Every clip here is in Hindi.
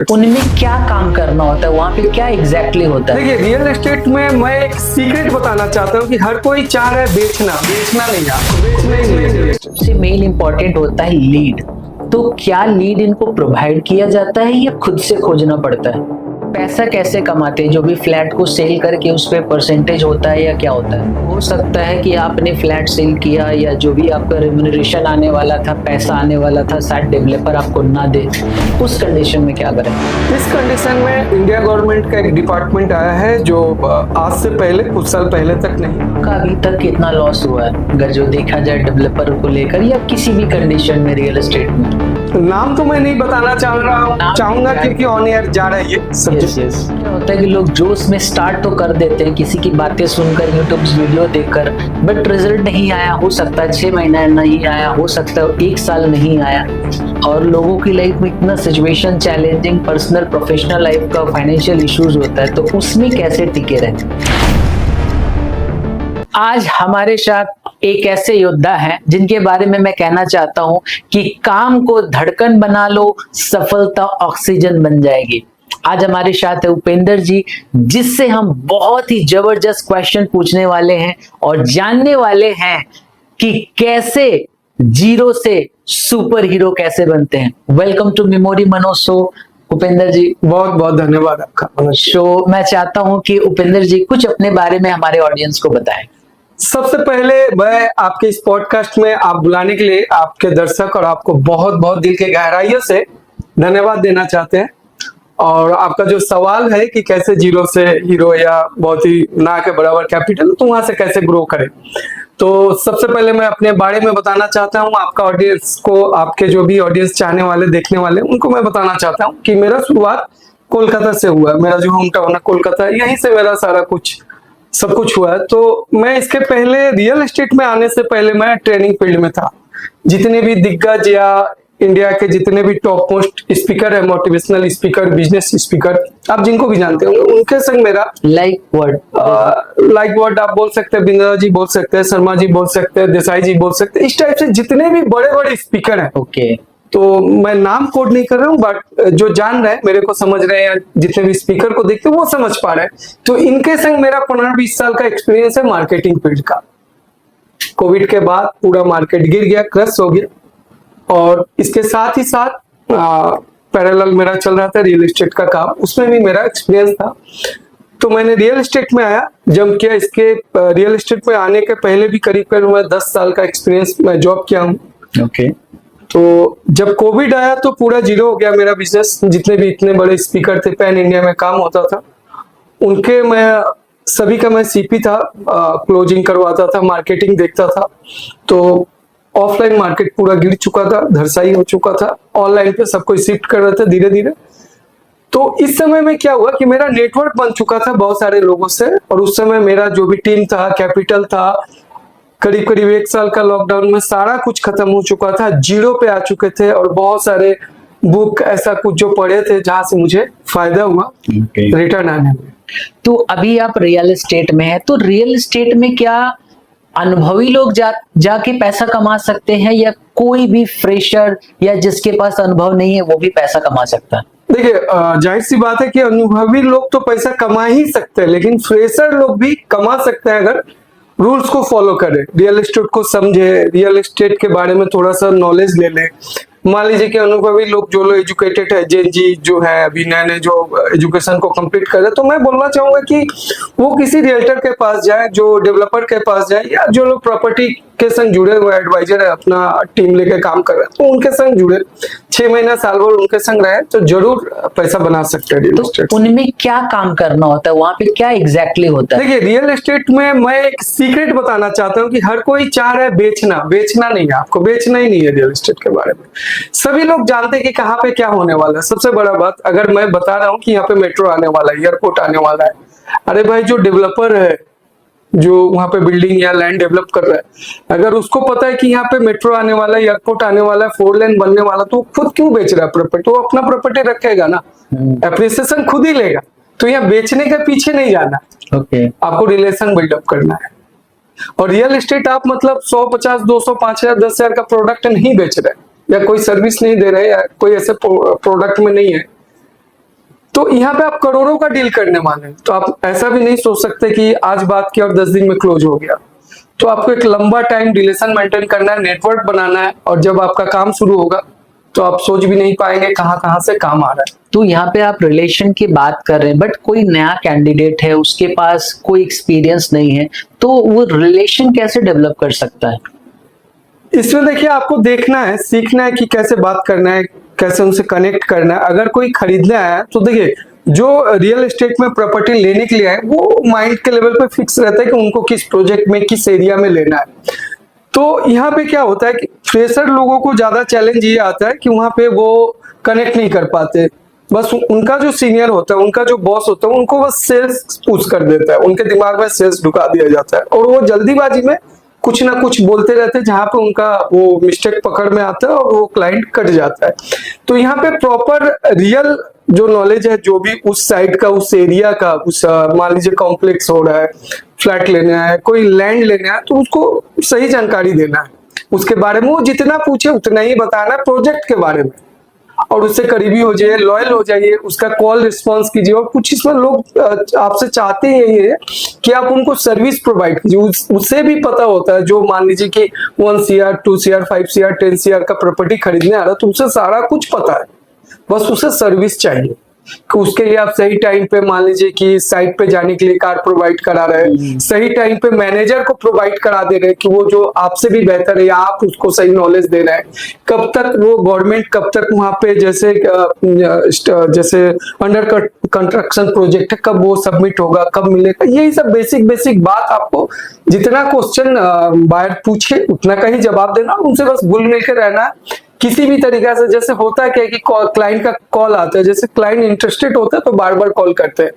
उनमें क्या काम करना होता है, वहाँ पे क्या एग्जैक्टली होता है? देखिए, रियल एस्टेट में मैं एक सीक्रेट बताना चाहता हूँ कि हर कोई चाह रहा है बेचना नहीं, आपको बेचना ही नहीं है। सबसे मेन इम्पोर्टेंट होता है लीड। तो क्या लीड इनको प्रोवाइड किया जाता है या खुद से खोजना पड़ता है? पैसा कैसे कमाते हैं? जो भी फ्लैट को सेल करके उस पे परसेंटेज होता है या क्या होता है? हो सकता है कि आपने फ्लैट सेल किया या जो भी आपका रेम्यूनरेशन आने वाला था, पैसा आने वाला था, शायद डेवलपर आपको ना दे। उस कंडीशन में क्या करें? इस कंडीशन में इंडिया गवर्नमेंट का एक डिपार्टमेंट आया है जो आज से पहले कुछ साल पहले तक नहीं। का अभी तक कितना लॉस हुआ है अगर जो देखा जाए डेवलपर को लेकर या किसी भी कंडीशन में रियल एस्टेट में? नाम तो मैं नहीं बताना चाहूंगा क्योंकि ऑन एयर जा रहा है ये सब्जेक्ट। क्या होता है कि लोग जोश में स्टार्ट तो कर देते हैं किसी की बातें सुनकर, यूट्यूब वीडियो देखकर, बट रिजल्ट नहीं आया। हो सकता है 6 महीना नहीं आया, हो सकता है 1 साल नहीं आया। और लोगों की लाइफ में इतना situation challenging, personal professional life का फाइनेंशियल इश्यूज होता है, तो उसमें कैसे टिके रहे? आज हमारे साथ एक ऐसे योद्धा हैं जिनके बारे में मैं कहना चाहता हूं कि काम को धड़कन बना लो, सफलता ऑक्सीजन बन जाएगी। आज हमारे साथ है उपेंद्र जी, जिससे हम बहुत ही जबरदस्त क्वेश्चन पूछने वाले हैं और जानने वाले हैं कि कैसे जीरो से सुपर हीरो कैसे बनते हैं। वेलकम टू मेमोरी मनो शो उपेंद्र जी। बहुत बहुत धन्यवाद आपका। शो मैं चाहता हूं कि उपेंद्र जी कुछ अपने बारे में हमारे ऑडियंस को बताएं। सबसे पहले मैं आपके इस पॉडकास्ट में आप बुलाने के लिए आपके दर्शक और आपको बहुत बहुत दिल के गहराइयों से धन्यवाद देना चाहते हैं। और आपका जो सवाल है कि कैसे जीरो से हीरो या बहुत ही ना के बराबर कैपिटल, तो वहां से कैसे ग्रो करें, तो सबसे पहले मैं अपने बारे में बताना चाहता हूं। आपका ऑडियंस को, आपके जो भी ऑडियंस चाहने वाले, देखने वाले, उनको मैं बताना चाहता हूं कि मेरा शुरुआत कोलकाता से हुआ। मेरा जो होम टाउन है कोलकाता, यहीं से मेरा सारा कुछ सब कुछ हुआ है। तो मैं इसके पहले रियल एस्टेट में आने से पहले मैं ट्रेनिंग फील्ड में था। जितने भी दिग्गज या इंडिया के जितने भी टॉप मोस्ट स्पीकर है, मोटिवेशनल स्पीकर, बिजनेस स्पीकर, आप जिनको भी जानते होंगे, उनके संग मेरा लाइक वर्ड आप बोल सकते हैं, बिंद्रा जी बोल सकते हैं, शर्मा जी बोल सकते हैं, देसाई जी बोल सकते हैं, इस टाइप से जितने भी बड़े बड़े स्पीकर हैं। ओके। तो मैं नाम कोड नहीं कर रहा हूँ, बट जो जान रहे हैं, मेरे को समझ रहे हैं, या जितने भी स्पीकर को देखते हैं वो समझ पा रहे हैं। तो इनके संग मेरा 15-20 साल का एक्सपीरियंस है मार्केटिंग फील्ड का। कोविड के बाद पूरा मार्केट गिर गया, क्रश हो गया, और इसके साथ ही साथ पैरेलल मेरा चल रहा था रियल एस्टेट का काम, उसमें भी मेरा एक्सपीरियंस था। तो मैंने रियल एस्टेट में आया, जब किया। इसके रियल एस्टेट में आने के पहले भी करीब मैं 10 साल का एक्सपीरियंस मैं जॉब किया हूँ। ओके। तो जब कोविड आया तो पूरा जीरो हो गया मेरा बिजनेस। जितने भी इतने बड़े स्पीकर थे, पैन इंडिया में काम होता था, उनके मैं सभी का मैं सीपी था, क्लोजिंग करवाता था, मार्केटिंग देखता था। तो ऑफलाइन मार्केट पूरा गिर चुका था, धरसाई हो चुका था, ऑनलाइन पे सब कोई शिफ्ट कर रहे थे धीरे धीरे। तो इस समय में क्या हुआ कि मेरा नेटवर्क बन चुका था बहुत सारे लोगों से, और उस समय मेरा जो भी टीम था, कैपिटल था, करीब करीब 1 साल का लॉकडाउन में सारा कुछ खत्म हो चुका था, जीरो पे आ चुके थे। और बहुत सारे बुक ऐसा कुछ जो पढ़े थे जहां से मुझे फायदा हुआ रिटर्न आने में। तो अभी आप रियल एस्टेट में है, तो रियल एस्टेट में क्या अनुभवी लोग जाके पैसा कमा सकते हैं या कोई भी फ्रेशर या जिसके पास अनुभव नहीं है वो भी पैसा कमा सकता है? देखिए, जाहिर सी बात है कि अनुभवी लोग तो पैसा कमा ही सकते हैं, लेकिन फ्रेशर लोग भी कमा सकते हैं अगर रूल्स को फॉलो करे, रियल एस्टेट को समझे, रियल एस्टेट के बारे में थोड़ा सा नॉलेज ले ले। मान लीजिए कि अनुभवी लोग, जो लोग एजुकेटेड है, जेन जी जो है अभी नए जो एजुकेशन को कंप्लीट कर रहे, तो मैं बोलना चाहूंगा कि वो किसी रियल्टर के पास जाए, जो डेवलपर के पास जाए, या जो लोग प्रॉपर्टी के संग जुड़े हुए एडवाइजर है, अपना टीम लेके काम कर रहे हैं, तो उनके संग जुड़े, 6 महीना साल भर उनके संग रहे, तो जरूर पैसा बना सकते हैं रियल एस्टेट। तो उनमें क्या काम करना होता है, वहां पे क्या एग्जैक्टली होता है? देखिए, रियल एस्टेट में मैं एक सीक्रेट बताना चाहता हूँ कि हर कोई चाह रहा है बेचना नहीं है, आपको बेचना ही नहीं है रियल एस्टेट के बारे में। सभी लोग जानते हैं कि कहाँ पे क्या होने वाला है। सबसे बड़ा बात, अगर मैं बता रहा हूँ कि यहाँ पे मेट्रो आने वाला है, एयरपोर्ट आने वाला है, अरे भाई, जो डेवलपर है, जो वहां पे बिल्डिंग या लैंड डेवलप कर रहा है, अगर उसको पता है कि यहाँ पे मेट्रो आने वाला है, एयरपोर्ट आने वाला है, 4 लेन बनने वाला, तो खुद क्यों बेच रहा है प्रॉपर्टी? वो अपना प्रॉपर्टी रखेगा ना, एप्रिसिएशन खुद ही लेगा। तो यहाँ बेचने के पीछे नहीं जाना, आपको रिलेशन बिल्डअप करना है। और रियल एस्टेट आप मतलब 100, 50, 200, 5,000, 10,000 का प्रोडक्ट नहीं बेच रहे, या कोई सर्विस नहीं दे रहे, या कोई ऐसे प्रोडक्ट में नहीं है तो यहाँ पे आप करोड़ों का डील करने वाले हैं, तो आप ऐसा भी नहीं सोच सकते कि आज बात की और 10 दिन में क्लोज हो गया। तो आपको एक लंबा टाइम रिलेशन मेंटेन करना है, नेटवर्क बनाना है, और जब आपका काम शुरू होगा तो आप सोच भी नहीं पाएंगे कहाँ कहाँ से काम आ रहा है। तो यहाँ पे आप रिलेशन की बात कर रहे हैं, बट कोई नया कैंडिडेट है, उसके पास कोई एक्सपीरियंस नहीं है, तो वो रिलेशन कैसे डेवलप कर सकता है? इसमें देखिए, आपको देखना है, सीखना है कि कैसे बात करना है, कैसे उनसे कनेक्ट करना है। अगर कोई खरीदने आया है तो देखिए, जो रियल एस्टेट में प्रॉपर्टी लेने के लिए आए वो माइंड के लेवल पे फिक्स रहता है कि उनको किस प्रोजेक्ट में, किस एरिया में लेना है। तो यहाँ पे क्या होता है कि फ्रेशर लोगों को ज्यादा चैलेंज ये आता है कि वहां पे वो कनेक्ट नहीं कर पाते। बस उनका जो सीनियर होता है, उनका जो बॉस होता है, उनको बस सेल्स पुश कर देता है, उनके दिमाग में सेल्स ढुका दिया जाता है, और वो जल्दीबाजी में कुछ ना कुछ बोलते रहते हैं, जहां पे उनका वो मिस्टेक पकड़ में आता है और वो क्लाइंट कट जाता है। तो यहाँ पे प्रॉपर रियल जो नॉलेज है, जो भी उस साइट का, उस एरिया का, उस मान लीजिए कॉम्प्लेक्स हो रहा है, फ्लैट लेना है, कोई लैंड लेना है, तो उसको सही जानकारी देना है उसके बारे में। वो जितना पूछे उतना ही बताना है प्रोजेक्ट के बारे में, और उससे करीबी हो जाइए, लॉयल हो जाइए, उसका कॉल रिस्पॉन्स कीजिए। और कुछ इसमें लोग आपसे चाहते हैं ये कि आप उनको सर्विस प्रोवाइड कीजिए। उससे भी पता होता है, जो मान लीजिए कि 1 CR 2 CR 5 CR 10 CR का प्रॉपर्टी खरीदने आ रहा है, तो उसे सारा कुछ पता है, बस उसे सर्विस चाहिए कि उसके लिए आप सही टाइम पे, मान लीजिए कि साइट पे जाने के लिए कार प्रोवाइड करा रहे हैं, सही टाइम पे मैनेजर को प्रोवाइड करा दे रहे हैं कि वो जो आपसे भी बेहतर है, या आप उसको सही नॉलेज दे रहे हैं। कब तक वो गवर्नमेंट, कब तक वहां पे जैसे अंडर कंस्ट्रक्शन प्रोजेक्ट है, कब वो सबमिट होगा, कब मिलेगा, यही सब बेसिक बेसिक बात आपको, जितना क्वेश्चन बायर पूछे उतना का ही जवाब देना, उनसे बस घुल मिल के रहना है किसी भी तरीका से। जैसे होता है क्या कि क्लाइंट का कॉल आता है, जैसे क्लाइंट इंटरेस्टेड होता है तो बार बार कॉल करते हैं।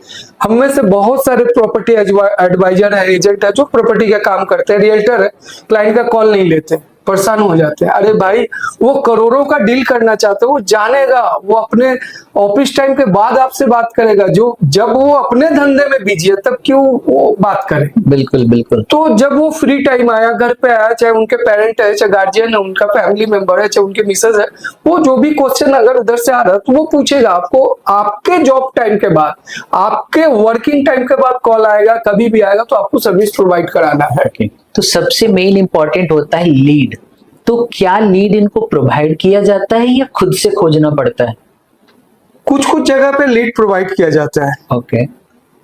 हम में से बहुत सारे प्रॉपर्टी एडवाइजर है, एजेंट है, जो प्रॉपर्टी का काम करते हैं, रियल्टर है, क्लाइंट का कॉल नहीं लेते, परेशान हो जाते हैं। अरे भाई, वो करोड़ों का डील करना चाहते हैं, वो जानेगा, वो अपने ऑफिस टाइम के बाद आपसे बात करेगा, जो जब वो अपने धंधे में बिजी है तब क्यों वो बात करे। बिल्कुल बिल्कुल। तो जब वो फ्री टाइम आया, घर पे आया, चाहे उनके पेरेंट है, चाहे गार्जियन है, उनका फैमिली मेंबर है, चाहे उनके मिसेज है, वो जो भी क्वेश्चन अगर उधर से आ रहा है तो वो पूछेगा आपको। आपके जॉब टाइम के बाद, आपके वर्किंग टाइम के बाद कॉल आएगा, कभी भी आएगा, तो आपको सर्विस प्रोवाइड कराना है। तो सबसे मेन इंपॉर्टेंट होता है लीड। तो क्या लीड इनको प्रोवाइड किया जाता है या खुद से खोजना पड़ता है? कुछ कुछ जगह पे लीड प्रोवाइड किया जाता है, ओके।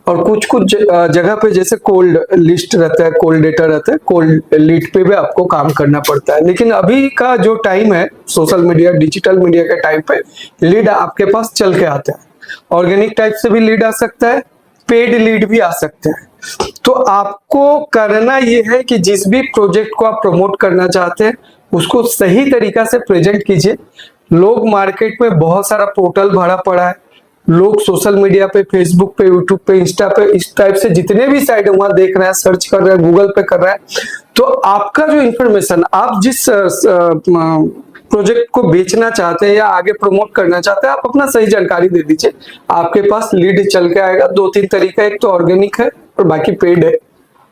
और कुछ कुछ जगह पे जैसे कोल्ड लिस्ट रहता है, कोल्ड डेटा रहता है, कोल्ड लीड पे भी आपको काम करना पड़ता है। लेकिन अभी का जो टाइम है, सोशल मीडिया, डिजिटल मीडिया के टाइम पे लीड आपके पास चल के आता है। ऑर्गेनिक टाइप से भी लीड आ सकता है, पेड लीड भी आ सकते हैं। तो आपको करना ये है कि जिस भी प्रोजेक्ट को आप प्रमोट करना चाहते हैं उसको सही तरीका से प्रेजेंट कीजिए। लोग मार्केट में बहुत सारा पोर्टल भरा पड़ा है, लोग सोशल मीडिया पे, फेसबुक पे, यूट्यूब पे, इंस्टा पे, इस टाइप से जितने भी साइट है वहां देख रहे हैं, सर्च कर रहे हैं, गूगल पे कर रहे हैं। तो आपका जो इंफॉर्मेशन, आप जिस प्रोजेक्ट को बेचना चाहते हैं या आगे प्रमोट करना चाहते हैं, आप अपना सही जानकारी दे दीजिए, आपके पास लीड चल के आएगा। 2-3 तरीका, एक तो ऑर्गेनिक है और बाकी पेड है,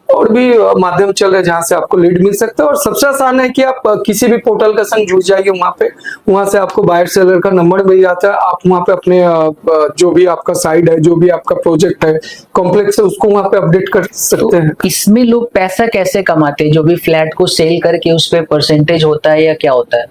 और भी माध्यम चल रहे हैं जहां से आपको लीड मिल सकता है। और सबसे आसान है कि आप किसी भी पोर्टल का संग जुड़ जाइए वहां पे, वहां से आपको बायर सेलर का नंबर मिल जाता है। आप वहां पे अपने जो भी आपका साइड है, जो भी आपका प्रोजेक्ट है, कॉम्प्लेक्स है, उसको वहां पे अपडेट कर सकते हैं। इसमें लोग पैसा कैसे कमाते हैं? जो भी फ्लैट को सेल करके उस पे परसेंटेज होता है या क्या होता है?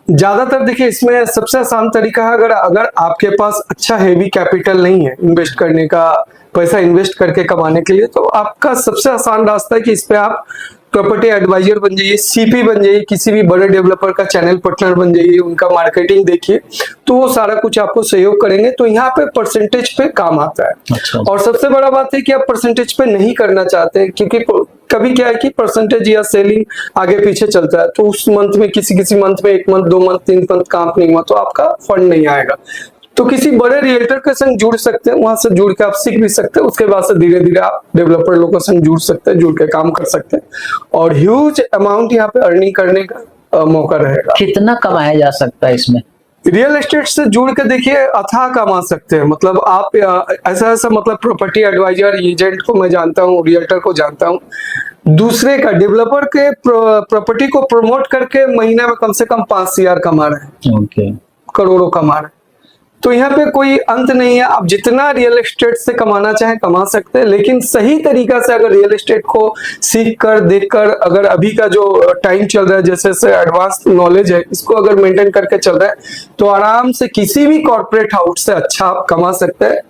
ज्यादातर देखिए, इसमें सबसे आसान तरीका है, अगर आपके पास अच्छा हेवी कैपिटल नहीं है इन्वेस्ट करने का, पैसा इन्वेस्ट करके कमाने के लिए, तो आपका सबसे आसान रास्ता है कि इस पे आप प्रॉपर्टी एडवाइजर बन जाइए, सीपी बन जाइए, किसी भी बड़े डेवलपर का चैनल पार्टनर बन जाइए, उनका मार्केटिंग देखिए, तो वो सारा कुछ आपको सहयोग करेंगे। तो यहाँ पे परसेंटेज पे काम आता है। अच्छा। और सबसे बड़ा बात है कि आप परसेंटेज पे नहीं करना चाहते हैं, क्योंकि कभी क्या है कि परसेंटेज या सेलिंग आगे पीछे चलता है, तो उस मंथ में किसी मंथ में 1 मंथ, 2 मंथ, 3 मंथ काम नहीं हुआ तो आपका फंड नहीं आएगा। तो किसी बड़े रियल्टर के संग जुड़ सकते हैं, वहां से जुड़ के आप सीख भी सकते हैं, उसके बाद से धीरे धीरे आप डेवलपर लोगों के संग जुड़ सकते हैं, जुड़ के काम कर सकते हैं, और ह्यूज अमाउंट यहाँ पे अर्निंग करने का मौका रहेगा। कितना कमाया जा सकता है इसमें? रियल एस्टेट से जुड़ के देखिए, अथाह कमा सकते हैं। मतलब आप ऐसा मतलब प्रॉपर्टी एडवाइजर, एजेंट को मैं जानता हूँ, रियल्टर को जानता हूँ, दूसरे का, डेवलपर के प्रॉपर्टी को प्रमोट करके महीना में कम से कम 5 CR कमा रहे हैं, ओके, करोड़ों कमा रहे हैं। तो यहाँ पे कोई अंत नहीं है, आप जितना रियल एस्टेट से कमाना चाहें कमा सकते हैं, लेकिन सही तरीका से अगर रियल एस्टेट को सीख कर देख कर, अगर अभी का जो टाइम चल रहा है जैसे एडवांस नॉलेज है इसको अगर मेंटेन करके चल रहा है तो आराम से किसी भी कॉर्पोरेट हाउस से अच्छा आप कमा सकते हैं।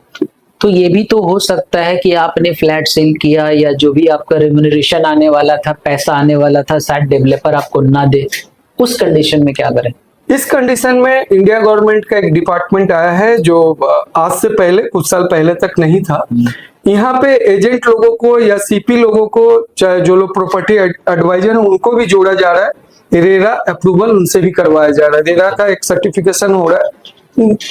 तो ये भी तो हो सकता है कि आपने फ्लैट सेल किया या जो भी आपका रेम्यूनरेशन आने वाला था, पैसा आने वाला था, शायद डेवलपर आपको ना दे, उस कंडीशन में क्या करें? इस कंडीशन में इंडिया गवर्नमेंट का एक डिपार्टमेंट आया है जो आज से पहले कुछ साल पहले तक नहीं था। यहाँ पे एजेंट लोगों को या सीपी लोगों को, चाहे जो लोग प्रॉपर्टी एडवाइजर हैं, उनको भी जोड़ा जा रहा है। रेरा अप्रूवल उनसे भी करवाया जा रहा है, रेरा का एक सर्टिफिकेशन हो रहा है।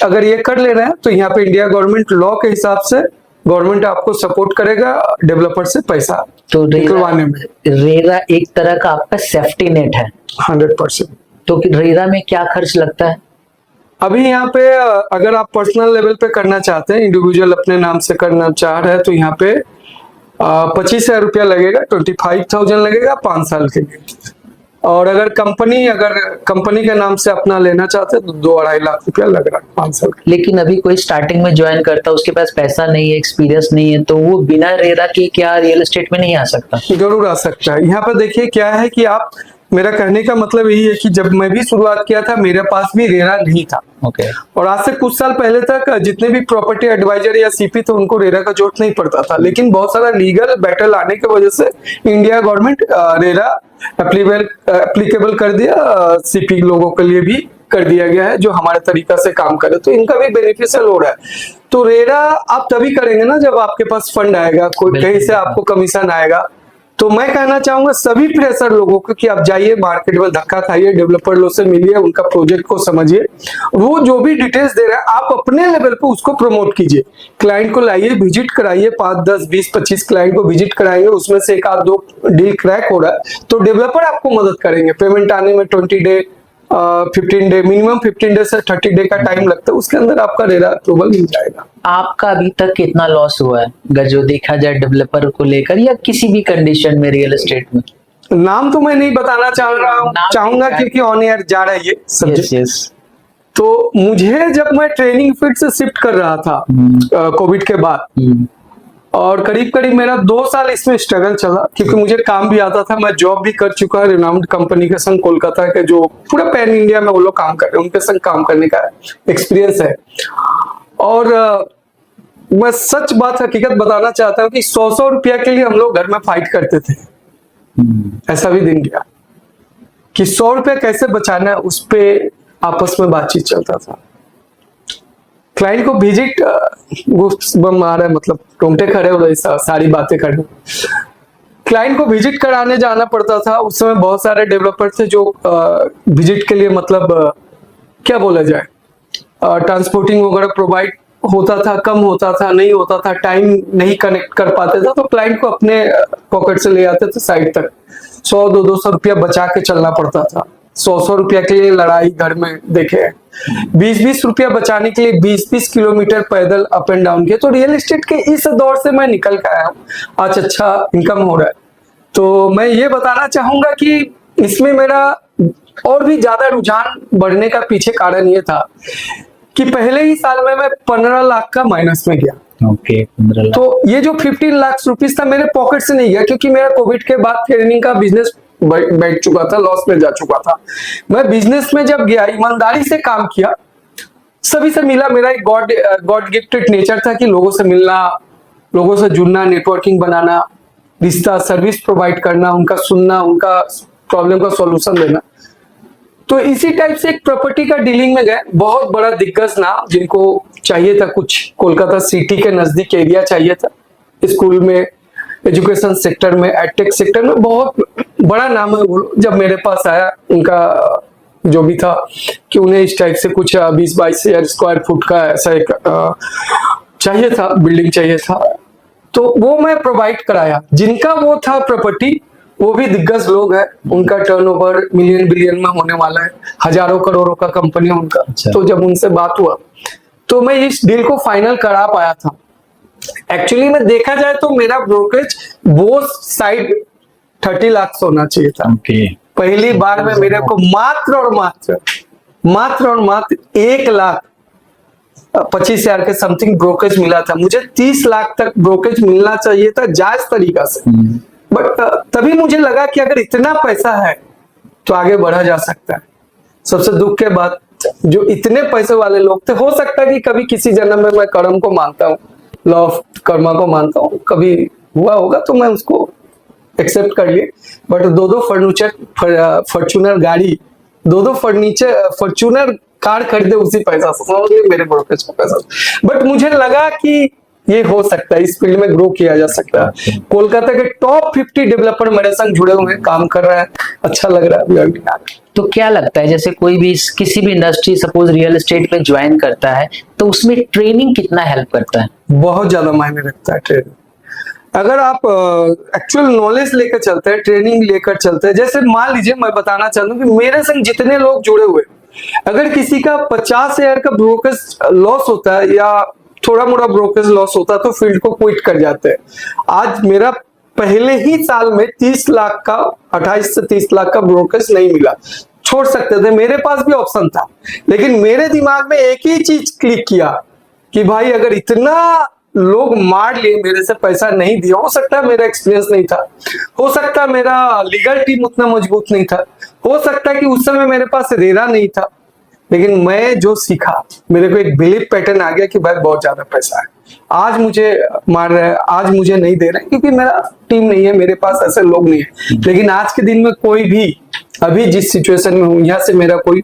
अगर ये कर ले रहे हैं तो यहाँ पे इंडिया गवर्नमेंट लॉ के हिसाब से गवर्नमेंट आपको सपोर्ट करेगा डेवलपर से पैसा तो निकलवाने में। रेरा एक तरह का आपका सेफ्टी नेट है 100%। तो रेरा में क्या खर्च लगता है? अभी यहाँ पे अगर आप पर्सनल लेवल पे करना चाहते हैं, इंडिविजुअल अपने नाम से करना चाह रहे हैं, तो यहाँ पे 25,000 रुपया लगेगा, 25,000 लगेगा 5 साल के लिए। और अगर कंपनी के नाम से अपना लेना चाहते हैं तो 2-2.5 लाख रुपया लग रहा है 5 साल का। लेकिन अभी कोई स्टार्टिंग में ज्वाइन करता है, उसके पास पैसा नहीं है, एक्सपीरियंस नहीं है, तो वो बिना रेरा के क्या रियल एस्टेट में नहीं आ सकता? जरूर आ सकता है। यहाँ पर देखिए क्या है कि आप, मेरा कहने का मतलब यही है कि जब मैं भी शुरुआत किया था मेरे पास भी रेरा नहीं था। ओके। और आज से कुछ साल पहले तक जितने भी प्रॉपर्टी एडवाइजर या सीपी थे उनको रेरा का जरूरत नहीं पड़ता था, लेकिन बहुत सारा लीगल बैटल आने की वजह से इंडिया गवर्नमेंट रेरा एप्लीकेबल कर दिया, सीपी लोगों के लिए भी कर दिया गया है जो हमारे तरीका से काम करे, तो इनका भी बेनिफिशियल हो रहा है। तो रेरा आप तभी करेंगे ना जब आपके पास फंड आएगा, कोई कहीं से आपको कमीशन आएगा। तो मैं कहना चाहूंगा सभी फ्रेशर लोगों को कि आप जाइए मार्केट में धक्का खाइए, डेवलपर लोग से मिलिए, उनका प्रोजेक्ट को समझिए, वो जो भी डिटेल्स दे रहे हैं आप अपने लेवल पे उसको प्रमोट कीजिए, क्लाइंट को लाइए, विजिट कराइए, 5, 10, 20, 25 क्लाइंट को विजिट कराएंगे, उसमें से 1-2 डील क्रैक हो रहा है तो डेवलपर आपको मदद करेंगे। पेमेंट आने में 20 डे 15 डे, मिनिमम 15 डे से 30 डे का टाइम लगता है, उसके अंदर आपका रेरा अप्रूवल मिल जाएगा। आपका अभी तक कितना लॉस हुआ है अगर जो देखा जाए डेवलपर को लेकर या किसी भी कंडीशन में रियल एस्टेट में? नाम तो मैं नहीं बताना चाहूंगा क्योंकि ऑन एयर जा रहा है ये सब्जेक्ट। yes. तो मुझे जब मैं ट्रेनिंग फील्ड से शिफ्ट कर रहा था कोविड के बाद, और करीब मेरा 2 साल इसमें स्ट्रगल चला क्योंकि मुझे काम भी आता था, मैं जॉब भी कर चुका, रिनाउंड कंपनी के संग कोलकाता के जो पूरा पैन इंडिया में वो लोग काम कर रहे हैं, उनके संग काम करने का एक्सपीरियंस है। और मैं सच बात हकीकत बताना चाहता हूँ कि 100 रुपया के लिए हम लोग घर में फाइट करते थे। ऐसा भी दिन गया कि 100 रुपया कैसे बचाना है, उस पे आपस में बातचीत चलता था। क्लाइंट को विजिट, वो बम आ रहा है, मतलब टोंटे खड़े हो रहे, सारी बातें करने, क्लाइंट को विजिट कराने जाना पड़ता था। उस समय बहुत सारे डेवलपर थे जो विजिट के लिए, मतलब क्या बोला जाए, ट्रांसपोर्टिंग वगैरह प्रोवाइड होता था, कम होता था, नहीं होता था, टाइम नहीं कनेक्ट कर पाते थे, तो क्लाइंट को अपने पॉकेट से ले आते थे साइड तक। 100-200 रुपया बचा के चलना पड़ता था। 100 रुपया के लिए लड़ाई घर में देखे, 20-20 रुपया बचाने के लिए 20-20 किलोमीटर पैदल अप एंड डाउन किए। तो रियल एस्टेट के इस दौर से मैं निकल के आया हूँ, आज अच्छा इनकम हो रहा है। तो मैं ये बताना चाहूंगा कि इसमें मेरा और भी ज्यादा रुझान बढ़ने का पीछे कारण ये था कि पहले ही साल में मैं 15 लाख का माइनस में गया। ओके, 15 लाख। तो ये जो 15 लाख रुपीस था मेरे पॉकेट से नहीं गया, क्योंकि मेरा कोविड के बाद ट्रेनिंग का बिजनेस बैठ चुका था, लॉस में जा चुका था। मैं बिजनेस में जब गया, ईमानदारी से काम किया, सभी से मिला। मेरा एक गॉड गिफ्टेड नेचर था कि लोगों से मिलना, लोगों से जुड़ना, नेटवर्किंग बनाना, रिश्ता, सर्विस प्रोवाइड करना, उनका सुनना, उनका प्रॉब्लम का सॉल्यूशन देना। तो इसी टाइप से एक प्रॉपर्टी का डीलिंग में गए। बहुत बड़ा दिग्गज नाम, जिनको चाहिए था कुछ कोलकाता सिटी के नजदीक एरिया चाहिए था, स्कूल में, एजुकेशन सेक्टर में, एडटेक सेक्टर में बहुत बड़ा नाम है वो। जब मेरे पास आया, उनका जो भी था कि उन्हें इस टाइप से कुछ 20-22 स्क्वायर फुट का ऐसा एक चाहिए था, बिल्डिंग चाहिए था, तो वो मैं प्रोवाइड कराया। जिनका वो था प्रॉपर्टी, वो भी दिग्गज लोग हैं, उनका टर्नओवर मिलियन बिलियन में होने वाला है, हजारों करोड़ों का कंपनी है उनका। तो जब उनसे बात हुआ तो मैं इस डील को फाइनल करा पाया था। एक्चुअली में देखा जाए तो मेरा ब्रोकरेज बोथ साइड 30 लाख होना चाहिए था। पहली बार में मेरे को मात्र 1 लाख 25,000 के समथिंग ब्रोकरेज मिला था, मुझे 30 लाख तक ब्रोकरेज मिलना चाहिए था जायज तरीका से। बट तभी मुझे लगा कि अगर इतना पैसा है तो आगे बढ़ा जा सकता है। सबसे दुख के बाद जो इतने पैसे वाले लोग थे, हो सकता है कि कभी किसी जन्म में मैं कर्म को मानता हूँ, लॉ ऑफ कर्मा को मानता हूँ, कभी हुआ होगा तो मैं उसको एक्सेप्ट कर लिए। बट दो फॉर्च्यूनर गाड़ी, दो फॉर्च्यूनर कार खरीदे उसी पैसा से, समझ लिए मेरे ब्रोकरेज का पैसा। बट मुझे लगा कि ये हो सकता है, इस फील्ड में ग्रो किया जा सकता है। कोलकाता के टॉप 50 डेवलपर मेरे संग जुड़े हुए हैं, काम कर रहा है, अच्छा लग रहा है। तो क्या लगता है, जैसे कोई भी किसी भी इंडस्ट्री सपोज रियल एस्टेट में ज्वाइन करता है तो उसमें ट्रेनिंग कितना हेल्प करता है? बहुत ज्यादा मायने रखता है ट्रेनिंग। अगर आप एक्चुअल नॉलेज लेकर चलते हैं, ट्रेनिंग लेकर चलते हैं, जैसे मान लीजिए मैं बताना चाहता हूँ कि मेरे संग जितने लोग जुड़े हुए, अगर किसी का 50,000 का ब्रोकरेज लॉस होता है या थोड़ा मोड़ा ब्रोकरेज लॉस होता है तो फील्ड को क्विट कर जाते हैं। आज मेरा पहले ही साल में 30 लाख का 28 से 30 लाख का ब्रोकरेज नहीं मिला, छोड़ सकते थे, मेरे पास भी ऑप्शन था, लेकिन मेरे दिमाग में एक ही चीज क्लिक किया कि भाई अगर इतना लोग मार लिए, मेरे से पैसा नहीं दिया, हो सकता है मेरा एक्सपीरियंस नहीं था, हो सकता है मेरा लीगल टीम उतना मजबूत नहीं था, हो सकता है कि उस समय मेरे पास रेरा नहीं था, लेकिन मैं जो सीखा, मेरे को एक बिलीफ पैटर्न आ गया कि भाई बहुत ज्यादा पैसा है, आज मुझे मार रहे हैं, आज मुझे नहीं दे रहे हैं क्योंकि मेरा टीम नहीं है, मेरे पास ऐसे लोग नहीं है। लेकिन आज के दिन में कोई भी, अभी जिस सिचुएशन में हूँ, यहाँ से मेरा कोई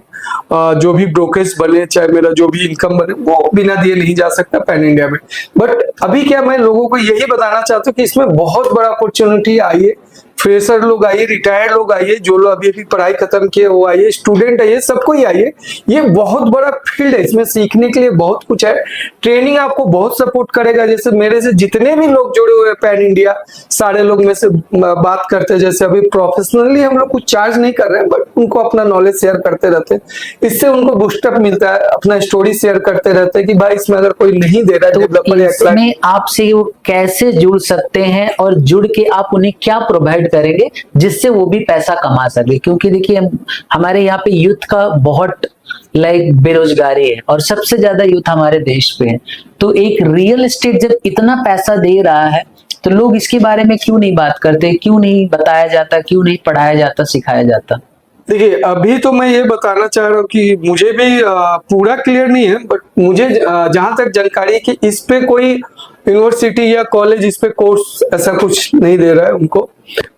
जो भी ब्रोकरेज बने, चाहे मेरा जो भी इनकम बने, वो बिना दिए नहीं जा सकता पैन इंडिया में। बट अभी क्या मैं लोगों को यही बताना चाहता हूँ कि इसमें बहुत बड़ा अपॉर्चुनिटी आई है। फ्रेशर लोग आइए, रिटायर्ड लोग आइए, जो लोग अभी अभी पढ़ाई खत्म किए वो आइए, स्टूडेंट आइए, सबको ही आइए। ये बहुत बड़ा फील्ड है, इसमें सीखने के लिए बहुत कुछ है। ट्रेनिंग आपको बहुत सपोर्ट करेगा। जैसे मेरे से जितने भी लोग जुड़े हुए हैं पैन इंडिया, सारे लोग में से बात करते हैं, जैसे अभी प्रोफेशनली हम लोग कुछ चार्ज नहीं कर रहे हैं, बट उनको अपना नॉलेज शेयर करते रहते हैं, इससे उनको बूस्टअप मिलता है। अपना स्टोरी शेयर करते रहते हैं कि भाई इसमें अगर कोई नहीं दे रहा है डेवलपर या इसमें आपसे वो कैसे जुड़ सकते हैं और जुड़ के आप उन्हें क्या प्रोवाइड करेंगे जिससे वो भी पैसा कमा सके? क्योंकि देखिए हमारे यहाँ पे यूथ का बहुत बेरोजगारी है और सबसे ज्यादा यूथ हमारे देश पे है। तो एक रियल एस्टेट जब इतना पैसा दे रहा है तो लोग इसके बारे में क्यों नहीं बात करते, क्यों नहीं बताया जाता, क्यों नहीं पढ़ाया जाता, सिखाया जाता? देखिए अभी तो मैं ये बताना चाह रहा हूँ कि मुझे भी पूरा क्लियर नहीं है, बट मुझे जहां तक जानकारी है कि इस पे कोई यूनिवर्सिटी या कॉलेज इस पे कोर्स ऐसा कुछ नहीं दे रहा है उनको,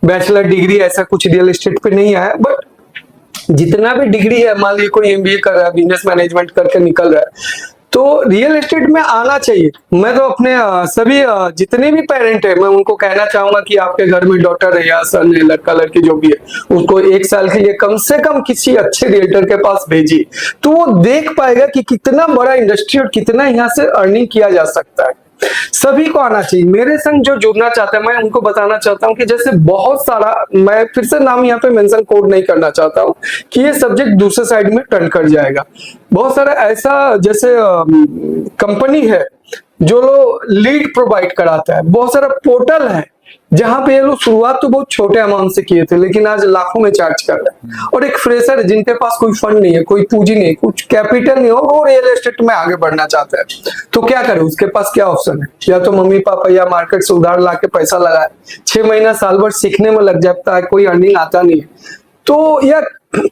बैचलर डिग्री ऐसा कुछ रियल एस्टेट पे नहीं आया। बट जितना भी डिग्री है, मान लीजिए कोई एमबीए कर रहा है, बिजनेस मैनेजमेंट करके निकल रहा है, तो रियल एस्टेट में आना चाहिए। मैं तो अपने सभी जितने भी पेरेंट है, मैं उनको कहना चाहूंगा कि आपके घर में डॉटर है या सन है, लड़का लड़की जो भी है, उसको 1 साल के लिए कम से कम किसी अच्छे रियल्टर के पास भेजिए, तो वो देख पाएगा कि कितना बड़ा इंडस्ट्री और कितना यहाँ से अर्निंग किया जा सकता है। सभी को आना चाहिए। मेरे संग जो जुड़ना चाहते हैं, मैं उनको बताना चाहता हूँ कि जैसे बहुत सारा, मैं फिर से नाम यहाँ पे मेंशन कोड नहीं करना चाहता हूँ कि ये सब्जेक्ट दूसरे साइड में टर्न कर जाएगा। बहुत सारा ऐसा जैसे कंपनी है जो लोग लीड प्रोवाइड कराता है, बहुत सारा पोर्टल है जहां पे ये लोग शुरुआत तो बहुत छोटे अमाउंट से किए थे, लेकिन आज लाखों में चार्ज कर रहे हैं। और एक फ्रेशर है जिनके पास कोई फंड नहीं है, कोई पूंजी नहीं, कुछ कैपिटल नहीं हो, वो रियल एस्टेट में आगे बढ़ना चाहता है, तो क्या करे? उसके पास क्या ऑप्शन है? या तो मम्मी पापा या मार्केट से उधार ला के पैसा लगाए, 6 महीना साल भर सीखने में लग जाता है, कोई अर्निंग आता नहीं है, तो या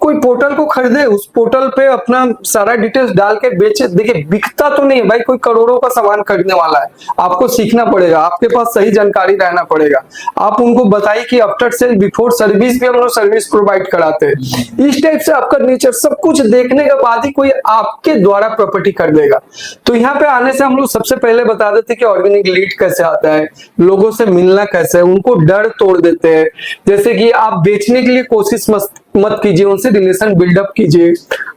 कोई पोर्टल को खरीदे, उस पोर्टल पे अपना सारा डिटेल्स डाल के बेचे। देखिए बिकता तो नहीं है भाई, कोई करोड़ों का सामान खरीदने वाला है, आपको सीखना पड़ेगा, आपके पास सही जानकारी रहना पड़ेगा। आप उनको बताइए कि आफ्टर सेल बिफोर सर्विस भी हम लोग सर्विस प्रोवाइड कराते हैं। इस टाइप से आपका नेचर सब कुछ देखने के बाद ही कोई आपके द्वारा प्रॉपर्टी कर देगा। तो यहाँ पे आने से हम लोग सबसे पहले बता देते कि ऑर्गेनिक लीड कैसे आता है, लोगों से मिलना कैसे है, उनको डर तोड़ देते हैं। जैसे कि आप बेचने के लिए कोशिश मत कीजिए, उनसे रिलेशन बिल्डअप कीजिए,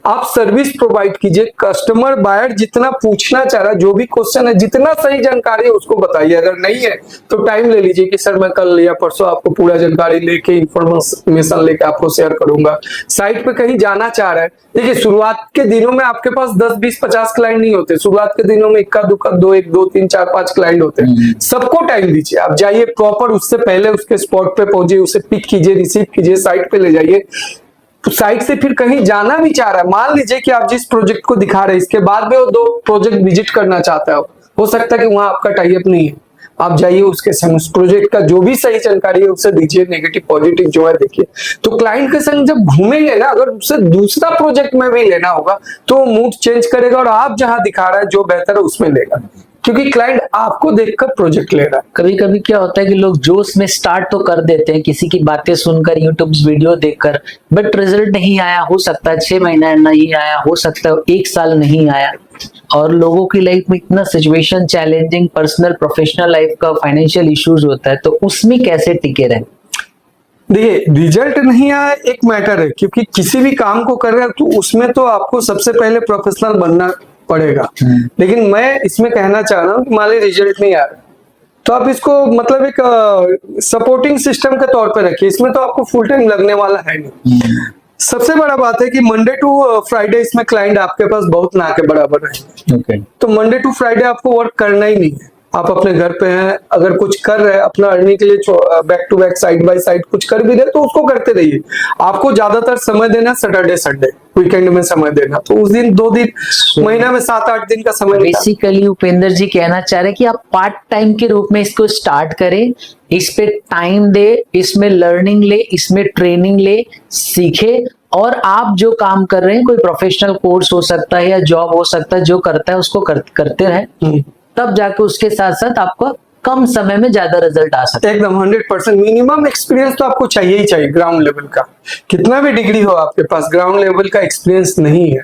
आप सर्विस प्रोवाइड कीजिए। कस्टमर बायर जितना पूछना चाह रहा है, जो भी क्वेश्चन है, जितना सही जानकारी है उसको बताइए। अगर नहीं है तो टाइम ले लीजिए कि सर मैं कल या परसों आपको पूरा जानकारी लेके इंफॉर्मेशन लेके आपको शेयर करूंगा। साइट पे कहीं जाना चाह रहा है, देखिए शुरुआत के दिनों में आपके पास 10, 20, 50 क्लाइंट नहीं होते। शुरुआत के दिनों में इक्का दुक्का 1, 2, 3, 4, 5 क्लाइंट होते हैं। सबको टाइम दीजिए, आप जाइए प्रॉपर, उससे पहले उसके स्पॉट पे पहुंचिए, उसे पिक कीजिए, रिसीव कीजिए, साइट पे ले जाइए, साइट से फिर कहीं जाना भी चाह रहा है, मान लीजिए कि आप जिस प्रोजेक्ट को दिखा रहे हैं इसके बाद में वो 2 प्रोजेक्ट विजिट करना चाहता हो सकता है कि वहां आपका टाई अप नहीं है, आप जाइए उसके संग उस प्रोजेक्ट का जो भी सही जानकारी है उससे दीजिए, नेगेटिव पॉजिटिव जो है देखिए। तो क्लाइंट के संग जब घूमेंगे ना, अगर उससे दूसरा प्रोजेक्ट में भी लेना होगा तो मूड चेंज करेगा और आप जहां दिखा रहा है जो बेहतर है उसमें लेगा, क्योंकि क्लाइंट आपको देखकर प्रोजेक्ट ले रहा है। कभी कभी क्या होता है कि लोग जोश में स्टार्ट तो कर देते हैं किसी की बातें सुनकर, यूट्यूब वीडियो देखकर, बट रिजल्ट नहीं आया, हो सकता है 6 महीना नहीं आया, हो सकता है 1 साल नहीं आया। और लोगों की लाइफ में इतना situation challenging, personal professional life का फाइनेंशियल इश्यूज होता है, तो उसमें कैसे टिके रहे? देखिए, रिजल्ट नहीं आया एक मैटर है, क्योंकि किसी भी काम को कर रहे हैं तो उसमें तो आपको सबसे पहले प्रोफेशनल बनना पड़ेगा। लेकिन मैं इसमें कहना चाह रहा हूँ कि मान लीजिए रिजल्ट नहीं आ रहा तो आप इसको मतलब एक सपोर्टिंग सिस्टम के तौर पे रखिए, इसमें तो आपको फुल टाइम लगने वाला है नहीं। सबसे बड़ा बात है कि मंडे टू फ्राइडे इसमें क्लाइंट आपके पास बहुत ना के बराबर है। तो मंडे टू फ्राइडे आपको वर्क करना ही नहीं है, आप अपने घर पे हैं, अगर कुछ कर रहे हैं अपना अर्निंग के लिए, back to back side by side कुछ कर भी रहे तो उसको करते रहिए। आपको ज्यादातर समय देना सैटरडे संडे, वीकेंड में समय देना, तो उस दिन 2 दिन, महीना में 7-8 दिन का समय। बेसिकली उपेंद्र जी कहना चाह रहे हैं कि आप पार्ट टाइम के रूप में इसको स्टार्ट करें, इस पे टाइम दे, इसमें लर्निंग ले, इसमें ट्रेनिंग ले, सीखे, और आप जो काम कर रहे हैं, कोई प्रोफेशनल कोर्स हो सकता है या जॉब हो सकता है, जो करता है उसको करते रहें, तब जाके उसके साथ साथ आपको कम समय में ज्यादा रिजल्ट आ सकता है। एकदम 100% मिनिमम एक्सपीरियंस तो आपको चाहिए ही चाहिए ग्राउंड लेवल का। कितना भी डिग्री हो आपके पास, ग्राउंड लेवल का एक्सपीरियंस नहीं है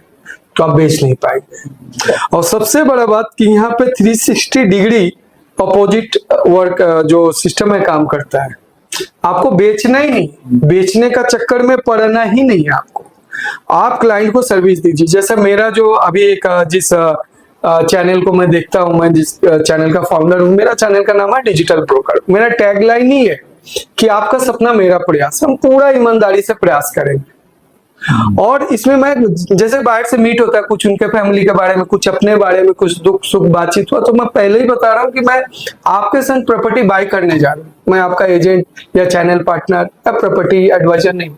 तो आप बेच नहीं पाएंगे। और सबसे बड़ा बात कि यहाँ पे 360 डिग्री अपोजिट वर्क जो सिस्टम है काम करता है। आपको बेचना ही नहीं, बेचने का चक्कर में पड़ना ही नहीं है आपको। आप क्लाइंट को सर्विस दीजिए। जैसे मेरा जो अभी एक जिस चैनल को मैं देखता हूं, मैं जिस चैनल का फाउंडर हूं, मेरा चैनल का नाम है डिजिटल ब्रोकर। मेरा टैगलाइन ही है कि आपका सपना मेरा प्रयास। हम पूरा ईमानदारी से प्रयास करेंगे। और इसमें मैं जैसे बाहर से मीट होता है, कुछ उनके फैमिली के बारे में, कुछ अपने बारे में, कुछ दुख सुख बातचीत हुआ, तो मैं पहले ही बता रहा हूँ कि मैं आपके संग प्रॉपर्टी बाय करने जा रहा हूँ। मैं आपका एजेंट या चैनल पार्टनर या प्रॉपर्टी एडवाइजर नहीं।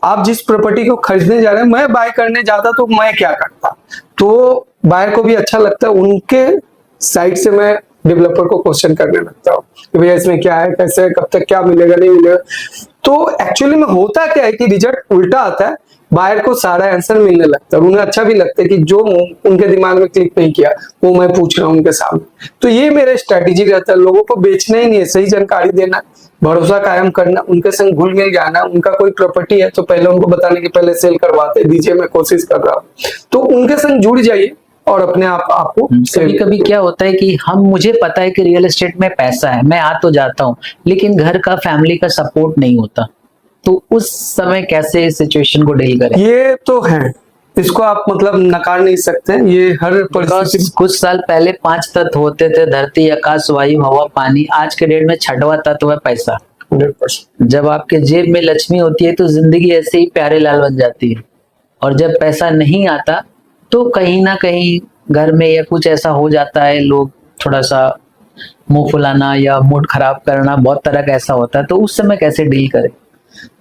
आप जिस प्रॉपर्टी को खरीदने जा रहे हैं, मैं बाय करने जाता तो मैं क्या करता, तो बायर को भी अच्छा लगता है, उनके साइड से मैं डेवलपर को क्वेश्चन करने लगता हूँ कि भैया इसमें क्या है, कैसे है, कब तक क्या मिलेगा, नहीं मिलेगा। तो एक्चुअली में होता क्या है कि रिजल्ट उल्टा आता है, बायर को सारा आंसर मिलने लगता है, उन्हें अच्छा भी लगता है कि जो उनके दिमाग में क्लिक नहीं किया वो मैं पूछ रहा हूँ उनके सामने। तो ये मेरा स्ट्रेटेजी रहता है, लोगों को बेचना ही नहीं है, सही जानकारी देना, भरोसा कायम करना, उनके संग घुल मिल जाना। उनका कोई प्रॉपर्टी है तो पहले उनको बताने की पहले सेल करवाते दीजिए, मैं कोशिश कर रहा हूँ, तो उनके संग जुड़ जाइए और अपने आप आपको। कभी कभी क्या होता है कि मुझे पता है कि रियल एस्टेट में पैसा है, मैं आ तो जाता हूँ, लेकिन घर का फैमिली का सपोर्ट नहीं होता, तो उस समय कैसे सिचुएशन को डील करें? ये तो है, इसको आप मतलब नकार नहीं सकते, ये हर परिस्थिति। कुछ साल पहले 5 तत्व होते थे, धरती, आकाश, वायु, हवा, पानी। आज के डेट में 6वां तत्व है पैसा। 100%। जब आपके जेब में लक्ष्मी होती है तो जिंदगी ऐसे ही प्यारे लाल बन जाती है, और जब पैसा नहीं आता तो कहीं ना कहीं घर में या कुछ ऐसा हो जाता है, लोग थोड़ा सा मुंह फुलाना या मूड खराब करना, बहुत तरह का ऐसा होता है, तो उस समय कैसे डील करें?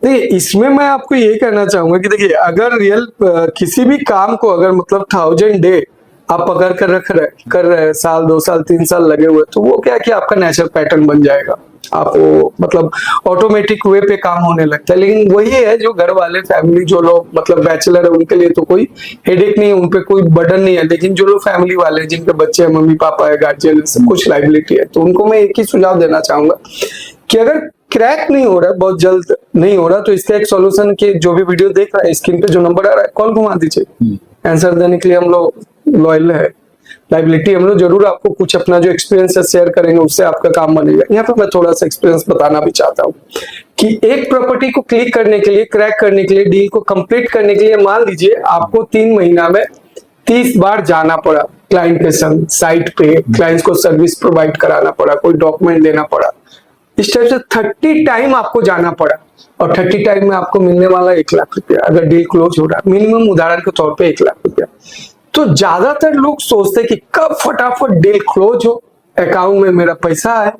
देखिए, इसमें मैं आपको ये कहना चाहूंगा कि देखिए, अगर रियल किसी भी काम को अगर मतलब 1000 डे आप पकड़ कर कर रहे हैं, साल 2 साल 3 साल लगे हुए, तो वो क्या कि आपका नेचुरल पैटर्न बन जाएगा, आप वो मतलब ऑटोमेटिक वे पे काम होने लगता है। लेकिन वही है, जो घर वाले फैमिली जो लोग मतलब बैचलर है, उनके लिए तो कोई हेडेक नहीं है, उन पे कोई बर्डन नहीं है। लेकिन जो लोग फैमिली वाले हैं, जिनके बच्चे हैं, मम्मी पापा है, गार्जियन है, सब कुछ लाइबिलिटी है, तो उनको मैं एक ही सुझाव देना चाहूंगा कि अगर क्रैक नहीं हो रहा है, बहुत जल्द नहीं हो रहा, तो इसका एक सॉल्यूशन के जो भी वीडियो देख रहा है, स्क्रीन पे जो नंबर आ रहा है, कॉल घुमा दीजिए। आंसर देने के लिए हम लोग लॉयल है, लाइबिलिटी हम लोग जरूर आपको कुछ अपना जो एक्सपीरियंस है शेयर करेंगे, उससे आपका काम बनेगा। यहाँ पे मैं थोड़ा सा एक्सपीरियंस बताना भी चाहता हूँ कि एक प्रॉपर्टी को क्लिक करने के लिए, क्रैक करने के लिए, डील को कंप्लीट करने के लिए, मान लीजिए आपको 3 महीना में 30 बार जाना पड़ा क्लाइंट के संग साइट पे, क्लाइंट को सर्विस प्रोवाइड कराना पड़ा, कोई डॉक्यूमेंट देना पड़ा, इस टाइप से 30 टाइम आपको जाना पड़ा, और 30 टाइम में आपको मिलने वाला 1 लाख रुपया, अगर डील क्लोज हो रहा है, मिनिमम उदाहरण के तौर पे 1 लाख रुपया। तो ज्यादातर लोग सोचते हैं कि कब फटाफट डील क्लोज हो, अकाउंट में मेरा पैसा आए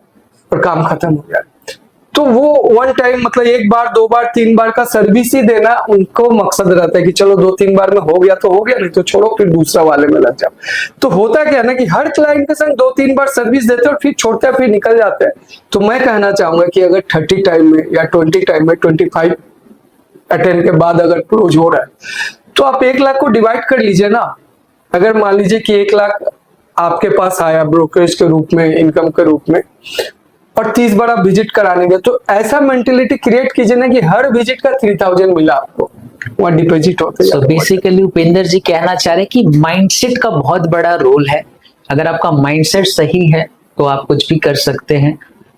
और काम खत्म हो जाए। तो वो वन टाइम मतलब एक बार, दो बार, तीन बार का सर्विस ही देना उनको मकसद रहता है कि चलो 2-3 बार में हो गया तो हो गया, नहीं तो छोड़ो फिर दूसरा वाले में लग जाओ। तो होता क्या है ना कि हर क्लाइंट के संग 2-3 बार सर्विस देते हैं और फिर छोड़ते हैं, फिर निकल जाते हैं। तो मैं कहना चाहूंगा कि अगर 30 टाइम में या 20 टाइम में 25 अटेंड के बाद अगर क्लोज हो रहा है तो आप 1 लाख को डिवाइड कर लीजिए ना। अगर मान लीजिए कि 1 लाख आपके पास आया ब्रोकरेज के रूप में, इनकम के रूप में, और 30 बार आप विजिट कराने गए, तो ऐसा मेंटेलिटी क्रिएट कीजिए ना कि हर विजिट का 3000 मिला आपको, वहाँ डिपॉजिट होते हैं। सो बेसिकली उपेंद्र जी कहना चाह रहे हैं कि माइंडसेट का बहुत बड़ा रोल है। अगर आपका माइंडसेट सही है तो आप कुछ भी कर सकते हैं।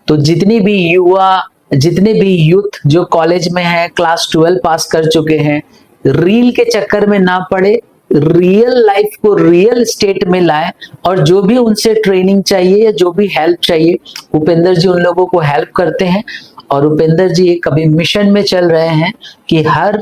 तो जितने भी युवा, जितने भी यूथ जो कॉलेज में है, क्लास 12 पास कर चुके हैं, रील के चक्कर में ना पड़े, रियल लाइफ को रियल स्टेट में लाए, और जो भी उनसे ट्रेनिंग चाहिए या जो भी हेल्प चाहिए, उपेंद्र जी उन लोगों को हेल्प करते हैं। और उपेंद्र जी एक अभी मिशन में चल रहे हैं कि हर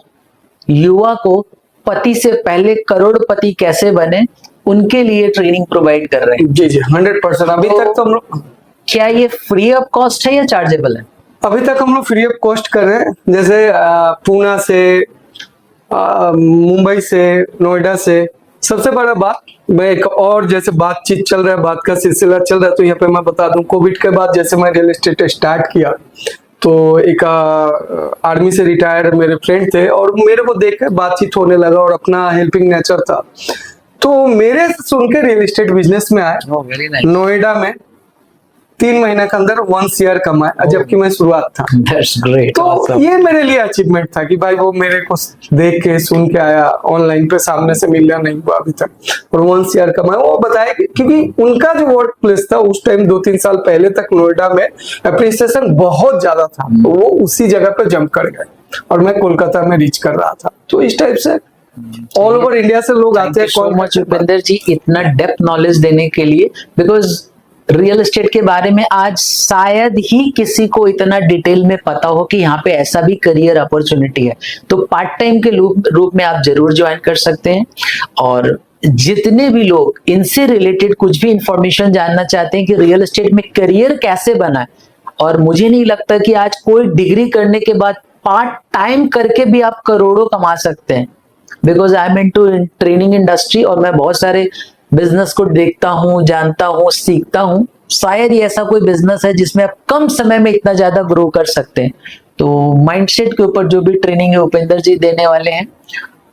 युवा को पति से पहले करोड़पति कैसे बने, उनके लिए ट्रेनिंग प्रोवाइड कर रहे हैं। जी जी 100%। अभी तक तो हम लोग, क्या ये फ्री ऑफ कॉस्ट है या चार्जेबल है? अभी तक हम लोग फ्री ऑफ कॉस्ट कर रहे हैं। जैसे पूना से, मुंबई से, नोएडा से। सबसे बड़ा बात, मैं एक और जैसे बातचीत चल रहा है, बात का सिलसिला चल रहा है, तो यहाँ पे मैं बता दूं, कोविड के बाद जैसे मैं रियल एस्टेट स्टार्ट किया तो एक आर्मी से रिटायर्ड मेरे फ्रेंड थे और मेरे को देख कर बातचीत होने लगा और अपना हेल्पिंग नेचर था, तो मेरे सुन के रियल एस्टेट बिजनेस में आए। नोएडा में 3 महीने के अंदर 1 CR कमाया, जबकि मैं शुरुआत था। That's great. तो Awesome. ये मेरे लिए अचीवमेंट था कि भाई वो मेरे को देख के सुन के आया, ऑनलाइन पे सामने से मिलना नहीं हुआ अभी तक, और 1 CR कमाया। वो बताया क्योंकि उनका जो वर्क प्लेस था उस टाइम 2-3 साल पहले तक नोएडा में अप्रिसिएशन बहुत ज्यादा था, तो वो उसी जगह पे जंप कर गए और मैं कोलकाता में रीच कर रहा था। तो इस टाइप से ऑल ओवर इंडिया से लोग आते हैं। सो मच उपेंद्र जी इतना डेप्थ नॉलेज देने के लिए, बिकॉज रियल एस्टेट के बारे में आज शायद ही किसी को इतना डिटेल में पता हो कि यहाँ पे ऐसा भी करियर अपॉर्चुनिटी है। तो पार्ट टाइम के रूप में आप जरूर ज्वाइन कर सकते हैं। और जितने भी लोग इनसे रिलेटेड कुछ भी इंफॉर्मेशन जानना चाहते हैं कि रियल एस्टेट में करियर कैसे बनाए, और मुझे नहीं लगता कि आज कोई डिग्री करने के बाद पार्ट टाइम करके भी आप करोड़ों कमा सकते हैं। Because I am into training industry और मैं बहुत सारे बिजनेस को देखता हूँ, जानता हूँ, सीखता हूँ। शायद ही ऐसा कोई बिजनेस है जिसमें आप कम समय में इतना ज्यादा ग्रो कर सकते हैं। तो माइंडसेट के ऊपर जो भी ट्रेनिंग है उपेंद्र जी देने वाले हैं,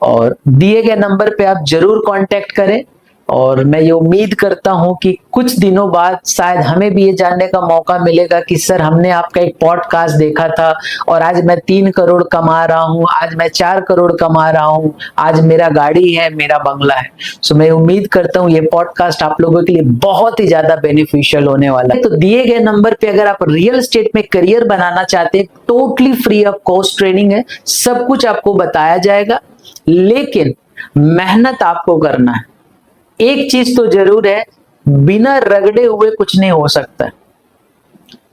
और दिए गए नंबर पे आप जरूर कांटेक्ट करें। और मैं ये उम्मीद करता हूं कि कुछ दिनों बाद शायद हमें भी ये जानने का मौका मिलेगा कि सर हमने आपका एक पॉडकास्ट देखा था और आज मैं 3 करोड़ कमा रहा हूं, आज मैं 4 करोड़ कमा रहा हूं, आज मेरा गाड़ी है, मेरा बंगला है। सो मैं उम्मीद करता हूं ये पॉडकास्ट आप लोगों के लिए बहुत ही ज्यादा बेनिफिशियल होने वाला है। तो दिए गए नंबर पे अगर आप रियल एस्टेट में करियर बनाना चाहते हैं, totally free of cost training है, सब कुछ आपको बताया जाएगा, लेकिन मेहनत आपको करना है। एक चीज तो जरूर है, बिना रगड़े हुए कुछ नहीं हो सकता।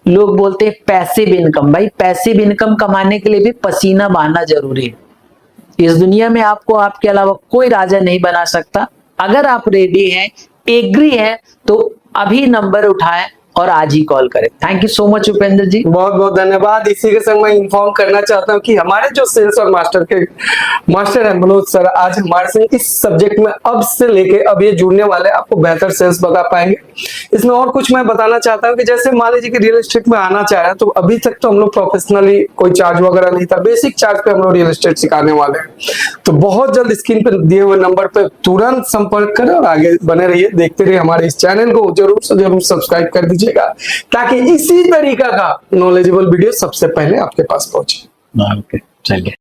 लोग बोलते हैं पैसिव इनकम, भाई पैसिव इनकम कमाने के लिए भी पसीना बहाना जरूरी है। इस दुनिया में आपको आपके अलावा कोई राजा नहीं बना सकता। अगर आप रेडी हैं, एग्री हैं, तो अभी नंबर उठाएं और आज ही कॉल करें। Thank you so much Upendra ji, बहुत बहुत धन्यवाद। इसी के संग मैं इन्फॉर्म करना चाहता हूँ कि हमारे जो सेल्स और मास्टर हैं मनोज सर, आज हमारे से इस सब्जेक्ट में अब से लेके अब ये जुड़ने वाले आपको बेहतर सेल्स बता पाएंगे। इसमें और कुछ मैं बताना चाहता हूँ कि जैसे मान लीजिए कि रियल एस्टेट में आना चाह रहे हैं, तो अभी तक तो हम लोग प्रोफेशनली कोई चार्ज वगैरह नहीं था, बेसिक चार्ज पे हम लोग रियल एस्टेट सिखाने वाले हैं। तो बहुत जल्द स्क्रीन पर दिए हुए नंबर पे तुरंत संपर्क करें और आगे बने रहिए, देखते रहिए हमारे इस चैनल को। जरूर से जरूर सब्सक्राइब कर दीजिएगा ताकि इसी तरीका का नॉलेजेबल वीडियो सबसे पहले आपके पास पहुंचे। चलिए।